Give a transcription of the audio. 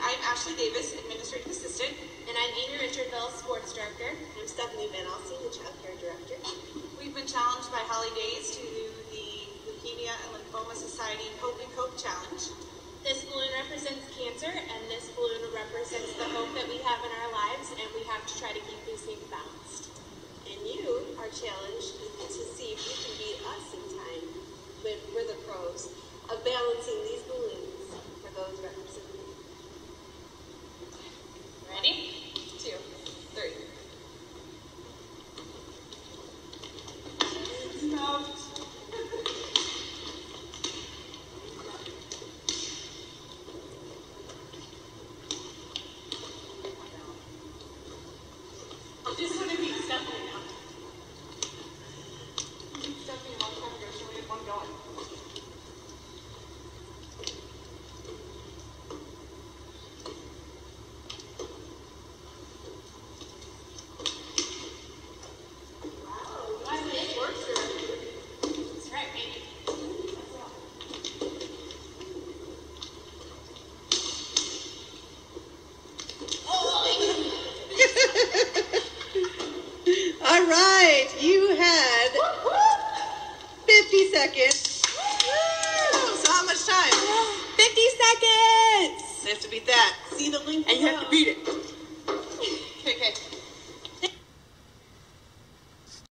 I'm Ashley Davis, Administrative Assistant. And I'm Amy Richardville, Sports Director. I'm Stephanie Van Alstine, the Child Care Director. We've been challenged by Holly Days to do the Leukemia and Lymphoma Society Hope and Cope Challenge. This balloon represents cancer, and this balloon represents the hope that we have in our lives, and we have to try to keep these things balanced. And you are challenged to see if you can beat us in time, but we're the pros, of balancing these balloons for those representing. Ready? 2, 3. Stopped. I just want to beat Stephanie now. Stephanie a long time ago, she only had one going. All right, you had 50 seconds. So how much time? 50 seconds! You have to beat that. See the link And you have to below. beat it.